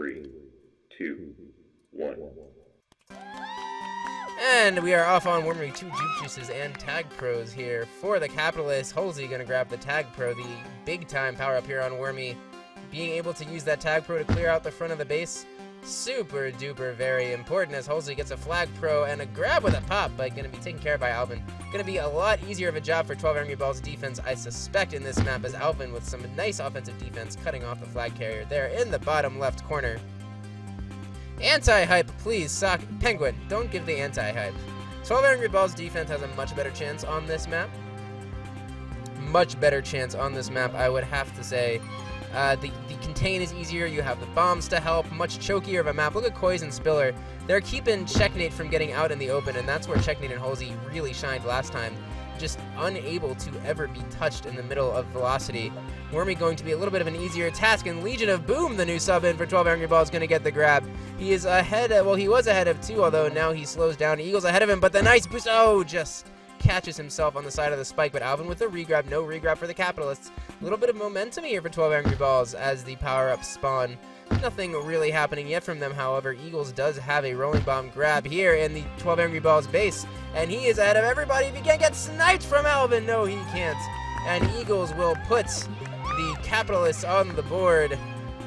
3, 2, 1. And we are off on Wormy, 2 Juke Juices and TagPros here for the Capitalist. Halsey gonna grab the TagPro, the big-time power-up here on Wormy. Being able to use that TagPro to clear out the front of the base, super duper very important as Halsey gets a Flag Pro and a grab with a pop, but gonna be taken care of by Alvin. Gonna be a lot easier of a job for 12 Angry Balls defense, I suspect, in this map, as Alvin with some nice offensive defense cutting off the flag carrier there in the bottom left corner. Anti-hype, please, Sock. Penguin, don't give the anti-hype. 12 Angry Balls defense has a much better chance on this map. Much better chance on this map, I would have to say. The contain is easier, you have the bombs to help, much chokier of a map. Look at Koiz and Spiller. They're keeping CHECKNATE from getting out in the open, and that's where CHECKNATE and Halsey really shined last time. Just unable to ever be touched in the middle of velocity. Wormy going to be a little bit of an easier task, and Legion of Boom, the new sub in for 12 Angry Balls, going to get the grab. He is ahead, well, he was ahead of 2, although now he slows down. Eagle's ahead of him, but the nice boost, oh, just catches himself on the side of the spike, but Alvin with the regrab, no regrab for the Capitalists. A little bit of momentum here for 12 Angry Balls as the power-ups spawn. Nothing really happening yet from them, however. Eagles does have a rolling bomb grab here in the 12 Angry Balls base, and he is ahead of everybody. If he can't get sniped from Alvin, no, he can't. And Eagles will put the Capitalists on the board.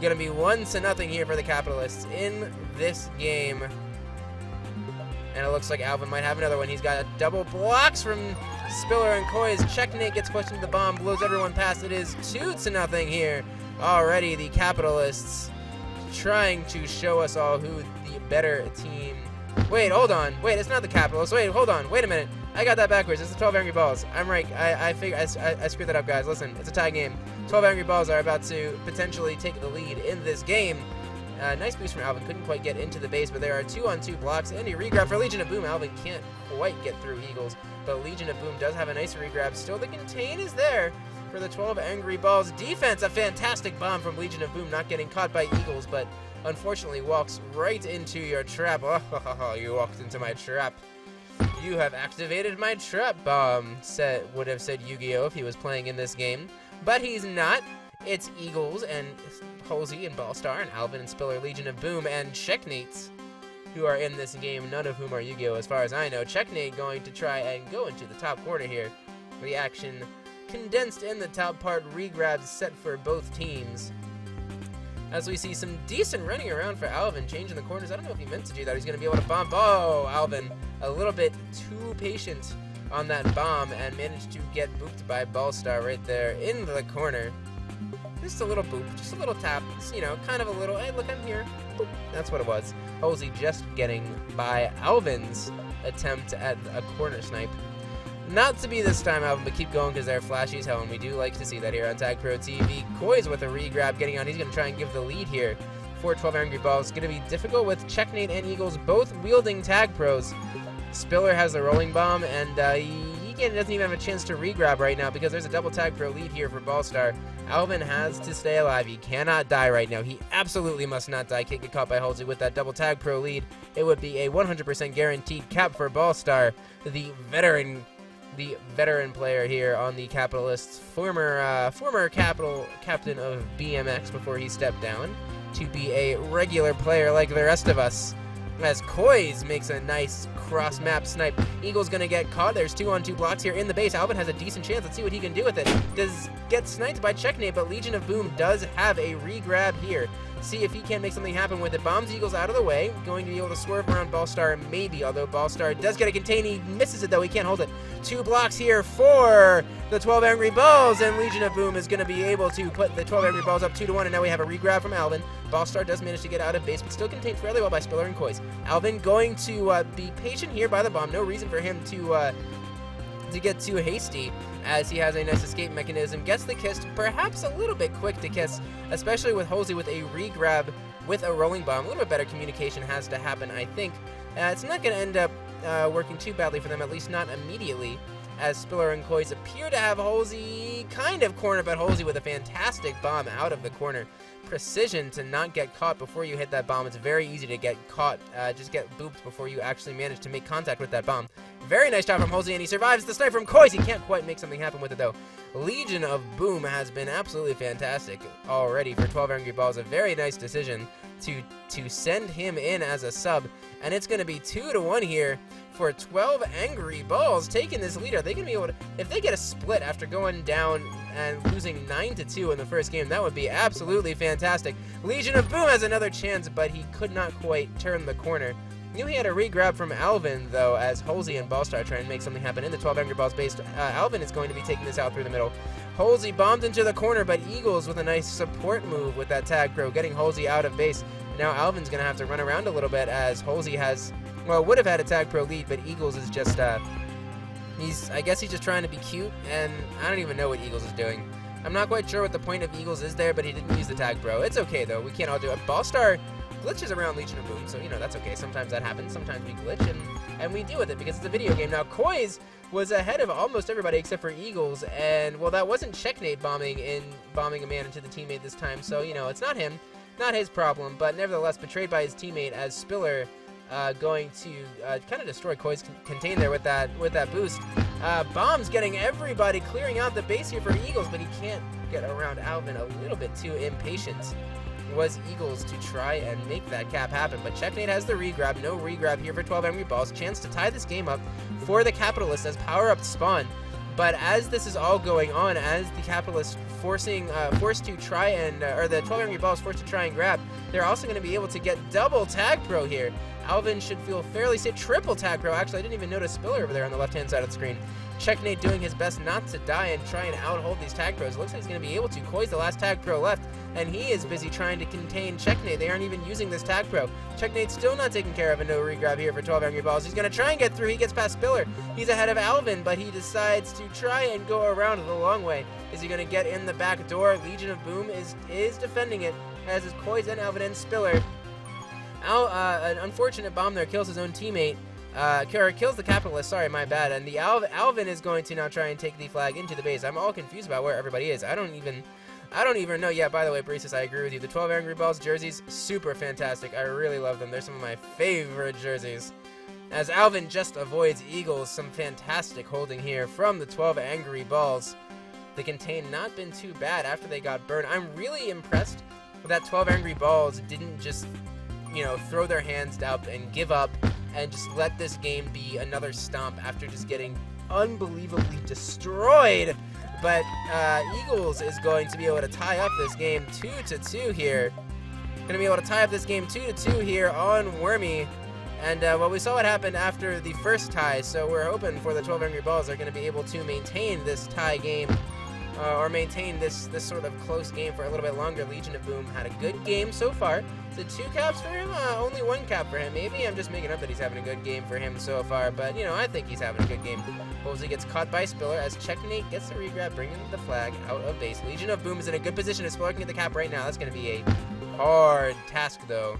Gonna be 1-0 here for the Capitalists in this game. And it looks like Alvin might have another one. He's got double blocks from Spiller and Koiz. CHECKNATE gets pushed into the bomb, blows everyone past. It is 2-0 here. Already the Capitalists trying to show us all who the better team. Wait, hold on. Wait, it's not the Capitalists. Wait, hold on. Wait a minute. I got that backwards. It's the 12 Angry Balls. I'm right. I screwed that up, guys. Listen, it's a tie game. 12 Angry Balls are about to potentially take the lead in this game. Nice boost from Alvin. Couldn't quite get into the base, but there are 2-on-2 blocks and a regrab for Legion of Boom. Alvin can't quite get through Eagles, but Legion of Boom does have a nice regrab. Still, the contain is there for the 12 Angry Balls defense. A fantastic bomb from Legion of Boom, not getting caught by Eagles, but unfortunately walks right into your trap. Oh, you walked into my trap. You have activated my trap bomb, would have said Yu-Gi-Oh! If he was playing in this game, but he's not. It's Eagles and Halsey and Ballstar and Alvin and Spiller, Legion of Boom, and CHECKNATE who are in this game, none of whom are Yu-Gi-Oh! As far as I know. CHECKNATE going to try and go into the top corner here. The action condensed in the top part, regrabs set for both teams. As we see some decent running around for Alvin, changing the corners. I don't know if he meant to do that. He's going to be able to bomb. Oh, Alvin, a little bit too patient on that bomb and managed to get booped by Ballstar right there in the corner. Just a little boop, just a little tap, you know, kind of a little, hey, look, I'm here. Boop. That's what it was. Halsey just getting by Alvin's attempt at a corner snipe. Not to be this time, Alvin, but keep going because they're flashy as hell, and we do like to see that here on TagPro TV. Koiz with a regrab getting on. He's going to try and give the lead here for 12 Angry Balls. It's going to be difficult with CHECKNATE and Eagles both wielding TagPros. Spiller has the rolling bomb, and he doesn't even have a chance to regrab right now because there's a double TagPro lead here for Ballstar. Alvin has to stay alive. He cannot die right now. He absolutely must not die. Can't get caught by Halsey with that double TagPro lead. It would be a 100% guaranteed cap for Ballstar, the veteran player here on the Capitalists, former captain of BMX before he stepped down to be a regular player like the rest of us. As Koiz makes a nice cross-map snipe. Eagle's gonna get caught. There's 2-on-2 blocks here in the base. Alvin has a decent chance. Let's see what he can do with it. Does get sniped by CHECKNATE, but Legion of Boom does have a regrab here. See if he can make something happen with it. Bombs Eagles out of the way. Going to be able to swerve around Ballstar, maybe, although Ballstar does get a contain. He misses it, though. He can't hold it. 2 blocks here for the 12 Angry Balls, and Legion of Boom is going to be able to put the 12 Angry Balls up 2-1, and now we have a regrab from Alvin. Ballstar does manage to get out of base, but still contained fairly well by Spiller and Koiz. Alvin going to be patient here by the bomb. No reason for him to get too hasty, as he has a nice escape mechanism. Gets the kiss, perhaps a little bit quick to kiss, especially with Halsey with a regrab with a rolling bomb. A little bit better communication has to happen, I think. It's not going to end up working too badly for them, at least not immediately, as Spiller and Koiz appear to have Halsey kind of cornered, but Halsey with a fantastic bomb out of the corner. Precision to not get caught before you hit that bomb. It's very easy to get caught, just get booped before you actually manage to make contact with that bomb. Very nice job from Halsey, and he survives the snipe from Koiz. He can't quite make something happen with it, though. Legion of Boom has been absolutely fantastic already for 12 Angry Balls. A very nice decision to send him in as a sub, and it's going to be 2-1 here for 12 Angry Balls taking this lead. Are they going to be able to, if they get a split after going down and losing 9-2 in the first game, that would be absolutely fantastic. Legion of Boom has another chance, but he could not quite turn the corner. Knew he had a re-grab from Alvin, though, as Halsey and Ballstar try and make something happen in the 12 Angry Balls base. Alvin is going to be taking this out through the middle. Halsey bombed into the corner, but Eagles with a nice support move with that TagPro, getting Halsey out of base. Now Alvin's going to have to run around a little bit, as Halsey has, well, would have had a TagPro lead, but Eagles is just, I guess he's just trying to be cute, and I don't even know what Eagles is doing. I'm not quite sure what the point of Eagles is there, but he didn't use the TagPro. It's okay, though. We can't all do it. Ballstar glitches around Legion of Boom, so, you know, that's okay. Sometimes that happens. Sometimes we glitch, and we deal with it because it's a video game. Now, Koi's was ahead of almost everybody except for Eagles, and, well, that wasn't CHECKNATE bombing a man into the teammate this time, so, you know, it's not him, not his problem, but nevertheless betrayed by his teammate as Spiller going to kind of destroy Koi's contain there with that boost. Bombs getting everybody clearing out the base here for Eagles, but he can't get around Alvin. A little bit too impatient was Eagles to try and make that cap happen, but CHECKNATE has the re-grab. No re-grab here for 12 Angry Balls. Chance to tie this game up for the Capitalists as power-up spawn. But as this is all going on, as the Capitalists forced to try and, or the 12 Angry Balls forced to try and grab, they're also going to be able to get double TagPro here. Alvin should feel fairly safe. Triple TagPro. Actually, I didn't even notice Spiller over there on the left-hand side of the screen. CHECKNATE doing his best not to die and try and outhold these TagPros. It looks like he's going to be able to. Koi's the last TagPro left, and he is busy trying to contain CHECKNATE. They aren't even using this TagPro. CHECKNATE's still not taking care of a no re-grab here for 12 Angry Balls. He's going to try and get through. He gets past Spiller. He's ahead of Alvin, but he decides to try and go around the long way. Is he going to get in the back door? Legion of Boom is defending it, as is Koi's and Alvin and Spiller. An unfortunate bomb there kills his own teammate. Or kills the Capitalist, sorry, my bad. And the Alvin is going to now try and take the flag into the base. I'm all confused about where everybody is. I don't even know. Yeah, by the way, Breezus, I agree with you. The 12 Angry Balls jerseys, super fantastic. I really love them. They're some of my favorite jerseys. As Alvin just avoids Eagles, some fantastic holding here from the 12 Angry Balls. The contain not been too bad after they got burned. I'm really impressed that 12 Angry Balls didn't just, you know, throw their hands up and give up and just let this game be another stomp after just getting unbelievably destroyed. But Eagles is going to be able to tie up this game 2-2 here. Going to be able to tie up this game 2-2 here on Wormy. And well, we saw what happened after the first tie, so we're hoping for the 12 Angry Balls are going to be able to maintain this tie game, or maintain this sort of close game for a little bit longer. Legion of Boom had a good game so far. Is it 2 caps for him? Only 1 cap for him. Maybe I'm just making up that he's having a good game for him so far, but, you know, I think he's having a good game. Halsey gets caught by Spiller as CHECKNATE gets the re-grab, bringing the flag out of base. Legion of Boom is in a good position. Spiller can get the cap right now. That's going to be a hard task, though,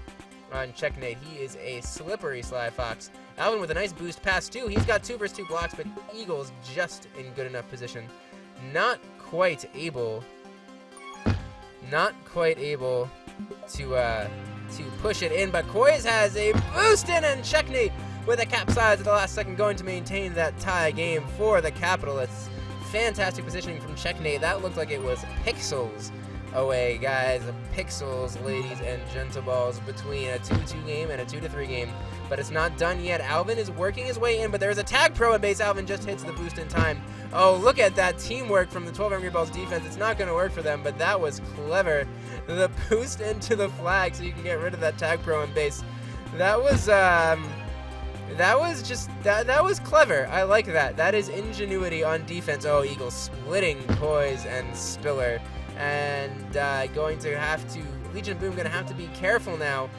on CHECKNATE. He is a slippery Sly Fox. Alvin with a nice boost pass, too. He's got 2 versus 2 blocks, but Eagles just in good enough position. Not quite able to push it in, but Koi's has a boost in, and CHECKNATE with a capsize at the last second, going to maintain that tie game for the Capitalists. Fantastic positioning from CHECKNATE. That looked like it was pixels away, guys. Pixels, ladies and gentleballs, between a 2-2 game and a 2-3 game. But it's not done yet. Alvin is working his way in, but there's a TagPro in base. Alvin just hits the boost in time. Oh, look at that teamwork from the 12 Angry Balls defense. It's not going to work for them, but that was clever. The boost into the flag so you can get rid of that TagPro in base. That was clever. I like that. That is ingenuity on defense. Oh, Eagles splitting Koi's and Spiller. And going to have to, Legion of Boom going to have to be careful now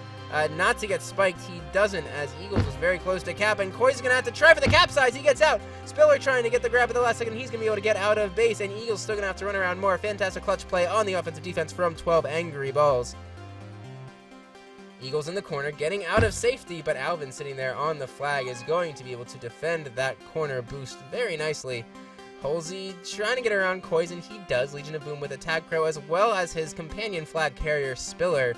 not to get spiked. He doesn't, as Eagles was very close to cap, and Koi's going to have to try for the capsize. He gets out. Spiller trying to get the grab at the last second. He's going to be able to get out of base, and Eagles still going to have to run around more. Fantastic clutch play on the offensive defense from 12 Angry Balls. Eagles in the corner, getting out of safety, but Alvin sitting there on the flag is going to be able to defend that corner boost very nicely. Halsey trying to get around Koi's, and he does. Legion of Boom with a TagPro, as well as his companion flag carrier, Spiller.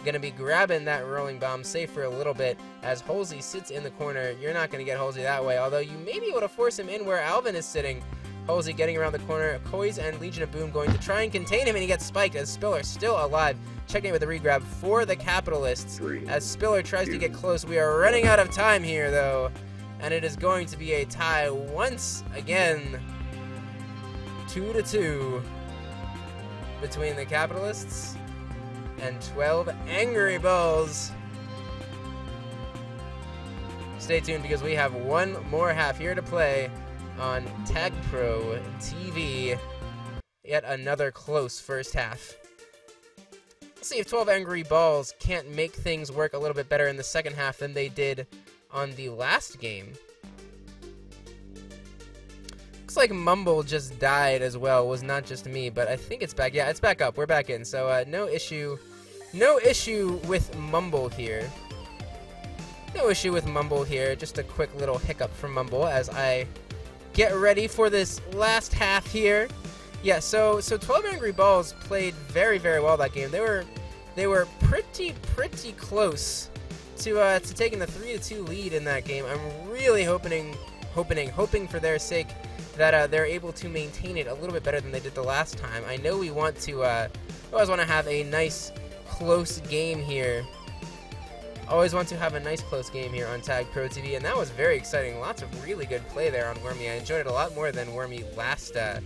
Going to be grabbing that rolling bomb safe for a little bit, as Halsey sits in the corner. You're not going to get Halsey that way, although you may be able to force him in where Alvin is sitting. Halsey getting around the corner. Koi's and Legion of Boom going to try and contain him, and he gets spiked as Spiller still alive. CHECKNATE with a regrab for the Capitalists. As Spiller tries to get close, we are running out of time here, though. And it is going to be a tie once again. 2-2 between the Capitalists and 12 Angry Balls. Stay tuned because we have one more half here to play on TagPro TV. Yet another close first half. Let's see if 12 Angry Balls can't make things work a little bit better in the second half than they did on the last game. Looks like Mumble just died as well. It was not just me, but I think it's back. Yeah, it's back up. We're back in. So no issue with Mumble here. No issue with Mumble here. Just a quick little hiccup from Mumble as I get ready for this last half here. Yeah, so 12 Angry Balls played very, very well that game. They were pretty close to taking the 3-2 lead in that game. I'm really hoping for their sake that they're able to maintain it a little bit better than they did the last time. I know we want to always want to have a nice close game here. Always want to have a nice close game here on TagPro TV, and that was very exciting. Lots of really good play there on Wormy. I enjoyed it a lot more than Wormy last year.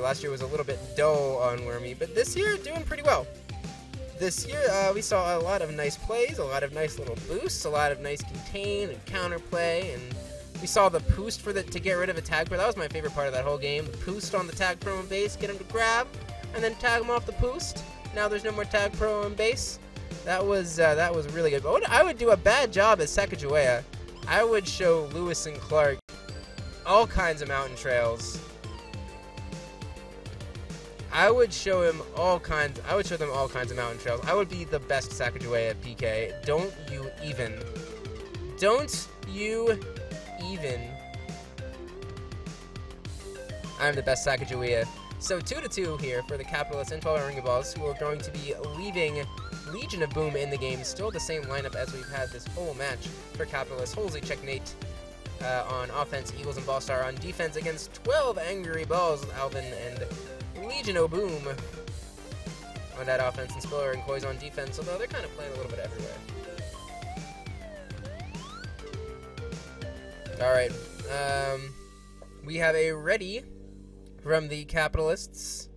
Last year was a little bit dull on Wormy, but this year doing pretty well. This year we saw a lot of nice plays, a lot of nice little boosts, a lot of nice contain and counter play, and we saw the boost to get rid of a TagPro. That was my favorite part of that whole game. The boost on the TagPro on base, get him to grab, and then tag him off the boost. Now there's no more TagPro on base. That was really good. But I would do a bad job as Sacagawea. I would show Lewis and Clark all kinds of mountain trails. I would show them all kinds of mountain trails. I would be the best Sacagawea at PK. Don't you even. I'm the best Sacagawea. So 2-2 here for the Capitalists and 12 Angry Balls, who are going to be leaving Legion of Boom in the game. Still the same lineup as we've had this whole match for Capitalists. Halsey CHECKNATE on offense, Eagles and Ballstar on defense against 12 Angry Balls, Alvin and Legion of Boom on that offense, and Spiller and Koi's on defense, although they're kind of playing a little bit everywhere. Alright, we have a ready from the Capitalists,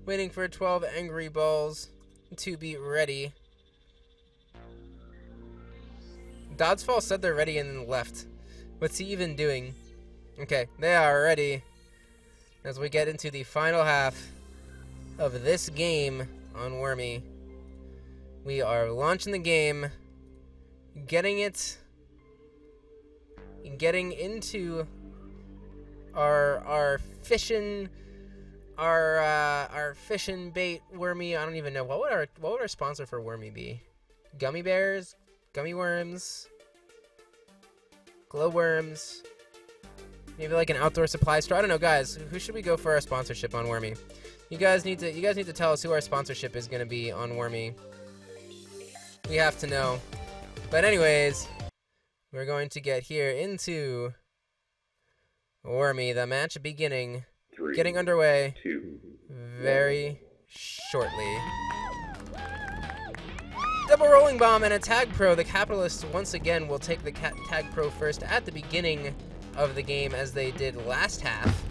waiting for 12 Angry Balls to be ready. Doddsfall said they're ready and then left. What's he even doing? Okay, they are ready as we get into the final half of this game on Wormy. We are launching the game, getting into our fishing bait Wormy. I don't even know what would our sponsor for Wormy be? Gummy bears, gummy worms, glowworms, maybe like an outdoor supply store. I don't know, guys. Who should we go for our sponsorship on Wormy? You guys need to tell us who our sponsorship is going to be on Wormy. We have to know. But anyways, we're going to get here into Wormy, the match beginning, getting underway very shortly. Double rolling bomb and a TagPro. The Capitalists once again will take the TagPro first at the beginning of the game as they did last half.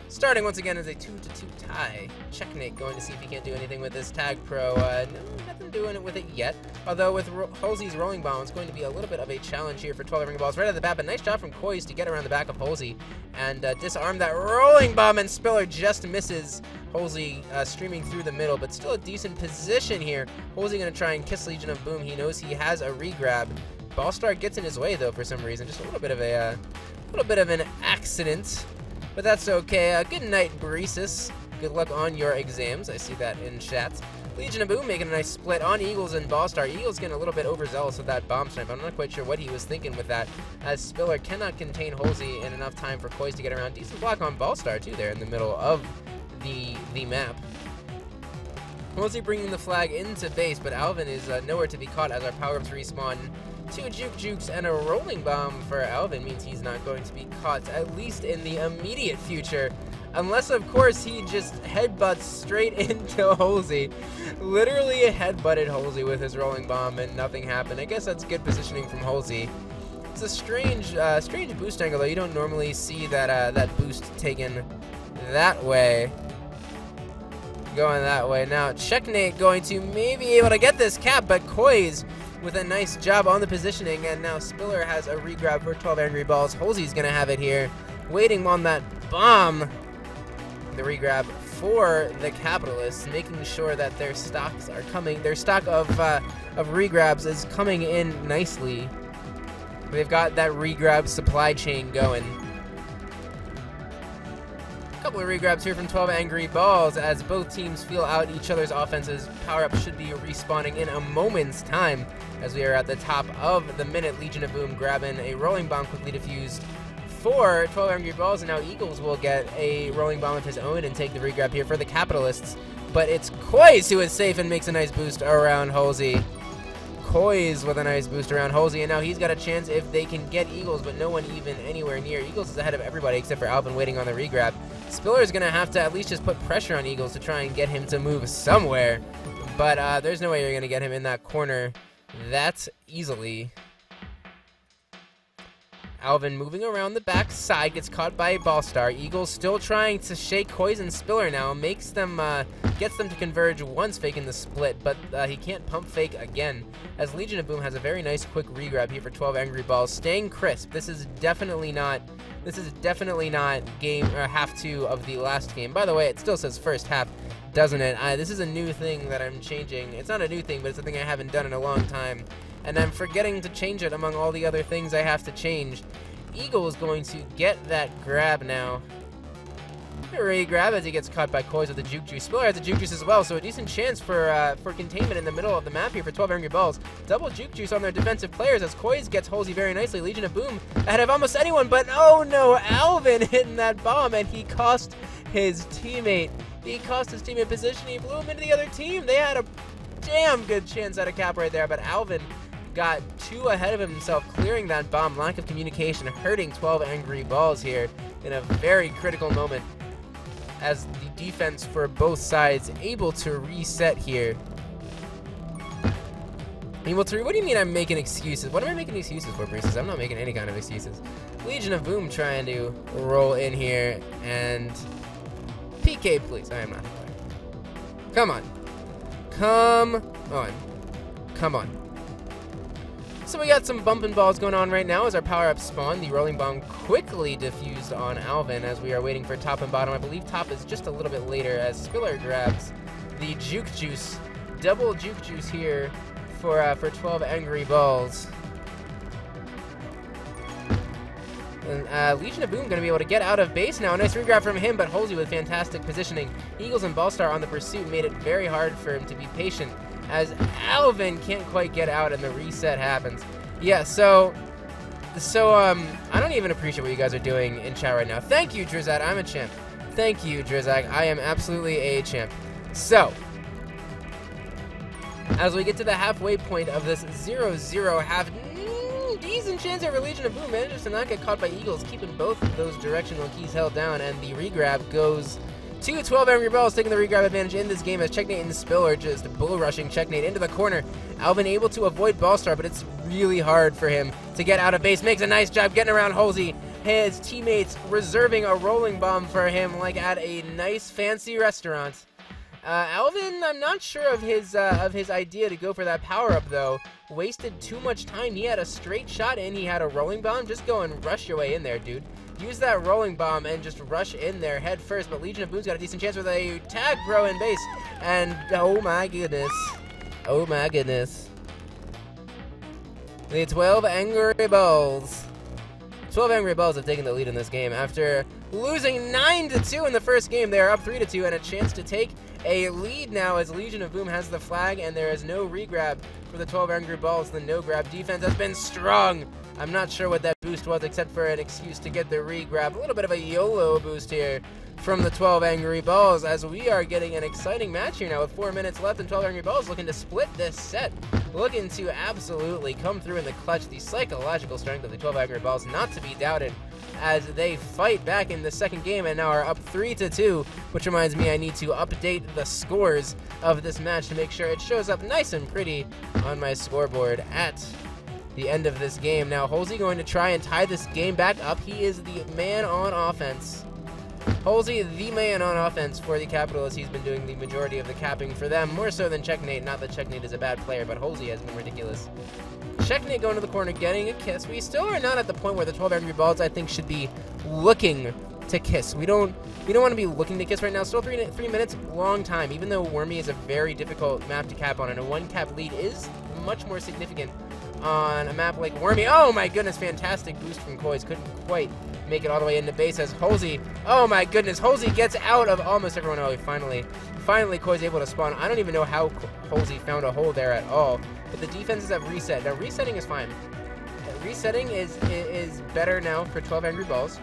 Starting once again as a 2-2 tie. CHECKNATE going to see if he can't do anything with this TagPro. No, nothing doing it with it yet. Although with Halsey's rolling bomb, it's going to be a little bit of a challenge here for 12 Angry Balls right at the bat. But nice job from Koi's to get around the back of Halsey and disarm that rolling bomb. And Spiller just misses Halsey streaming through the middle, but still a decent position here. Halsey going to try and kiss Legion of Boom. He knows he has a regrab. Ballstar gets in his way though for some reason. Just a little bit of an accident. But that's okay. Good night, Breesis. Good luck on your exams. I see that in chat. Legion of Boom making a nice split on Eagles and Ballstar. Eagles getting a little bit overzealous with that bomb snipe. I'm not quite sure what he was thinking with that, as Spiller cannot contain Halsey in enough time for Koi's to get around. Decent block on Ballstar, too, there in the middle of the map. Halsey bringing the flag into base, but Alvin is nowhere to be caught as our power-ups respawn 2 juke jukes and a rolling bomb for Alvin means he's not going to be caught, at least in the immediate future. Unless, of course, he just headbutts straight into Halsey. Literally headbutted Halsey with his rolling bomb and nothing happened. I guess that's good positioning from Halsey. It's a strange boost angle, though. You don't normally see that boost taken that way. Going that way. Now, CHECKNATE going to maybe able to get this cap, but Koi's with a nice job on the positioning, and now Spiller has a regrab for 12 Angry Balls. Halsey's going to have it here, waiting on that bomb. The regrab for the Capitalists, making sure that their stocks are coming. Their stock of regrabs is coming in nicely. They've got that regrab supply chain going. A couple of regrabs here from 12 Angry Balls as both teams feel out each other's offenses. Power-ups should be respawning in a moment's time as we are at the top of the minute. Legion of Boom grabbing a rolling bomb quickly defused for 12 Angry Balls, and now Eagles will get a rolling bomb of his own and take the regrab here for the Capitalists. But it's Koi's who is safe and makes a nice boost around Halsey. Koi's with a nice boost around Halsey, and now he's got a chance if they can get Eagles, but no one even anywhere near. Eagles is ahead of everybody except for Alvin waiting on the regrab. Spiller is going to have to at least just put pressure on Eagles to try and get him to move somewhere. But there's no way you're going to get him in that corner that easily. Alvin moving around the back side, gets caught by a Ballstar. Eagles still trying to shake Koi's and Spiller now, makes them, gets them to converge once faking the split, but he can't pump fake again, as Legion of Boom has a very nice quick regrab here for 12 Angry Balls, staying crisp. This is definitely not game, or half 2 of the last game. By the way, it still says first half, doesn't it? This is a new thing that I'm changing. It's not a new thing, but it's a thing I haven't done in a long time. And I'm forgetting to change it among all the other things I have to change. Eagle is going to get that grab now. Regrab as he gets caught by Koi's with the juke juice. Spiller has a juke juice as well, so a decent chance for containment in the middle of the map here for 12 Angry Balls. Double juke juice on their defensive players as Koi's gets Halsey very nicely. Legion of Boom ahead of almost anyone, but oh no, Alvin hitting that bomb, and he cost his teammate. He cost his teammate position. He blew him into the other team. They had a damn good chance at a cap right there, but Alvin got 2 ahead of himself, clearing that bomb. Lack of communication hurting 12 Angry Balls here in a very critical moment as the defense for both sides able to reset here. Able to, what do you mean I'm making excuses? What am I making excuses for, Breezes? I'm not making any kind of excuses. Legion of Boom trying to roll in here, and PK, please. I am not playing. Come on. Come on. Come on. So we got some bumping balls going on right now as our power-up spawn. The rolling bomb quickly diffused on Alvin as we are waiting for top and bottom. I believe top is just a little bit later as Spiller grabs the juke juice. Double juke juice here for 12 Angry Balls. And Legion of Boom going to be able to get out of base now. A nice regrab from him, but Halsey with fantastic positioning. Eagles and Ballstar on the pursuit made it very hard for him to be patient as Alvin can't quite get out and the reset happens. Yeah, so I don't even appreciate what you guys are doing in chat right now. Thank you, Drizak. I'm a champ. Thank you, Drizak. I am absolutely a champ. So, as we get to the halfway point of this 0-0 half, decent chance over Legion of Boom manages to not get caught by Eagles, keeping both of those directional keys held down, and the regrab goes to 12 Angry Balls, taking the regrab advantage in this game as CHECKNATE and Spiller just bull rushing CHECKNATE into the corner. Alvin able to avoid Ballstar, but it's really hard for him to get out of base. Makes a nice job getting around Halsey. His teammates reserving a rolling bomb for him like at a nice fancy restaurant. Alvin, I'm not sure of his idea to go for that power-up, though. Wasted too much time. He had a straight shot in. He had a rolling bomb. Just go and rush your way in there, dude. Use that rolling bomb and just rush in there head first. But Legion of Boom's got a decent chance with a TagPro in base. And, oh my goodness. Oh my goodness. The 12 Angry Balls. 12 Angry Balls have taken the lead in this game. After losing 9-2 in the first game, they are up 3-2 and a chance to take a lead now as Legion of Boom has the flag and there is no regrab for the 12 Angry Balls. The no-grab defense has been strong. I'm not sure what that boost was except for an excuse to get the regrab. A little bit of a YOLO boost here from the 12 Angry Balls, as we are getting an exciting match here now with 4 minutes left, and 12 Angry Balls looking to split this set, looking to absolutely come through in the clutch. The psychological strength of the 12 Angry Balls not to be doubted as they fight back in the second game and now are up 3-2, which reminds me I need to update the scores of this match to make sure it shows up nice and pretty on my scoreboard at the end of this game. Now, Halsey going to try and tie this game back up. He is the man on offense. Halsey, the man on offense for the Capitalists. He's been doing the majority of the capping for them, more so than CHECKNATE. Not that CHECKNATE is a bad player, but Halsey has been ridiculous. CHECKNATE going to the corner, getting a kiss. We still are not at the point where the 12 Angry Balls, I think, should be looking to kiss. We don't want to be looking to kiss right now. Still 3 minutes, long time, even though Wormy is a very difficult map to cap on, and a 1-cap lead is much more significant on a map like Wormy. Oh my goodness, fantastic boost from Koiz. Couldn't quite make it all the way into base as Halsey. Oh my goodness, Halsey gets out of almost everyone. Oh, finally Koiz able to spawn. I don't even know how Halsey found a hole there at all. But the defenses have reset. Now, resetting is fine. Resetting is better now for 12 Angry Balls.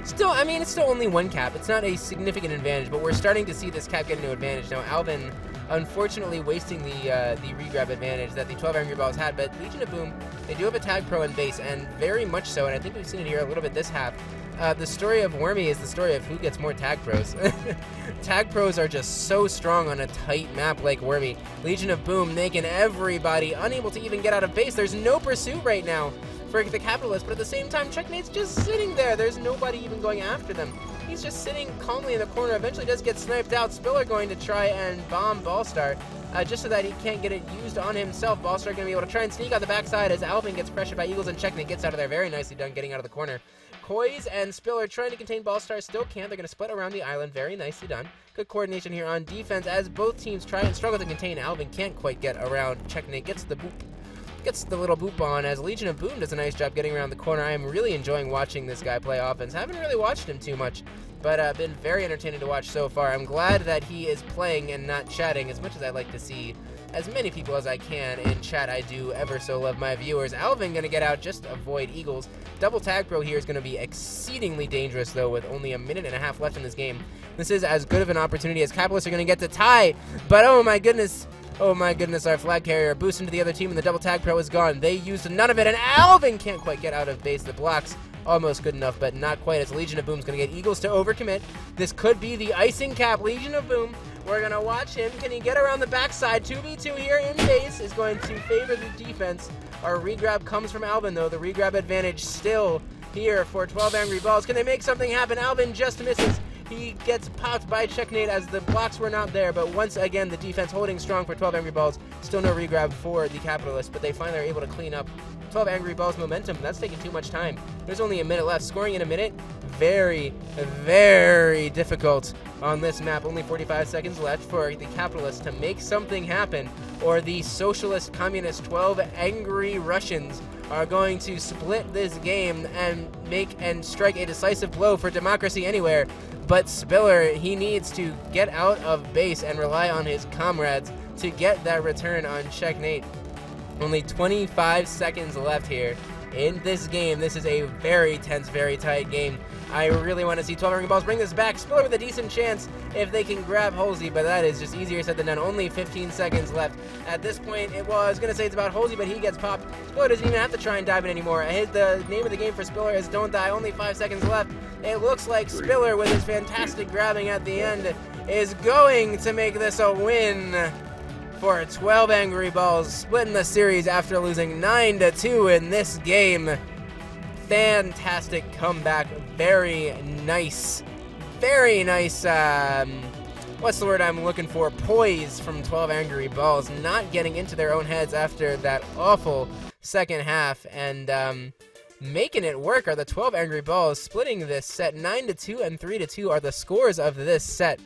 Still, I mean, it's still only 1 cap. It's not a significant advantage, but we're starting to see this cap get into advantage. Now, Alvin, unfortunately, wasting the regrab advantage that the 12 Angry Balls had, but Legion of Boom, they do have a TagPro in base, and very much so, and I think we've seen it here a little bit this half. The story of Wormy is the story of who gets more TagPros. TagPros are just so strong on a tight map like Wormy. Legion of Boom making everybody unable to even get out of base. There's no pursuit right now for the Capitalists, but at the same time, CHECKNATE's just sitting there. There's nobody even going after them. He's just sitting calmly in the corner. Eventually does get sniped out. Spiller going to try and bomb Ballstar, just so that he can't get it used on himself. Ballstar going to be able to try and sneak out the backside as Alvin gets pressured by Eagles, and CHECKNATE gets out of there. Very nicely done getting out of the corner. Koiz and Spiller trying to contain Ballstar, still can't. They're going to split around the island. Very nicely done. Good coordination here on defense as both teams try and struggle to contain. Alvin can't quite get around. CHECKNATE gets the boop. Gets the little boop on as Legion of Boom does a nice job getting around the corner. I am really enjoying watching this guy play offense. Haven't really watched him too much, but been very entertaining to watch so far. I'm glad that he is playing and not chatting as much as I like to see as many people as I can in chat. I do ever so love my viewers. Alvin going to get out, just avoid Eagles. Double TagPro here is going to be exceedingly dangerous, though, with only a minute and a half left in this game. This is as good of an opportunity as Capitalists are going to get to tie, but oh my goodness, our flag carrier boost into the other team, and the double TagPro is gone. They used none of it, and Alvin can't quite get out of base. The blocks almost good enough, but not quite, as Legion of Boom's going to get Eagles to overcommit. This could be the icing cap. Legion of Boom, we're going to watch him. Can he get around the backside? 2v2 here in base is going to favor the defense. Our regrab comes from Alvin, though. The regrab advantage still here for 12 Angry Balls. Can they make something happen? Alvin just misses. He gets popped by CHECKNATE as the blocks were not there, but once again, the defense holding strong for 12 Angry Balls. Still no regrab for the Capitalists, but they finally are able to clean up 12 Angry Balls momentum. That's taking too much time. There's only a minute left. Scoring in a minute, very, very difficult on this map. Only 45 seconds left for the Capitalists to make something happen, or the socialist, communist 12 Angry Russians are going to split this game and strike a decisive blow for democracy anywhere. But Spiller, he needs to get out of base and rely on his comrades to get that return on CHECKNATE. Only 25 seconds left here in this game. This is a very tense, very tight game. I really want to see 12 Angry Balls bring this back. Spiller with a decent chance if they can grab Halsey, but that is just easier said than done. Only 15 seconds left. At this point, I was going to say it's about Halsey, but he gets popped. Spiller doesn't even have to try and dive in anymore. The name of the game for Spiller is Don't Die. Only 5 seconds left. It looks like Spiller, with his fantastic grabbing at the end, is going to make this a win for 12 Angry Balls, splitting the series after losing 9-2 in this game. Fantastic comeback. Very nice, what's the word I'm looking for? Poise from 12 Angry Balls, not getting into their own heads after that awful second half, and making it work are the 12 Angry Balls, splitting this set. 9-2 and 3-2 are the scores of this set.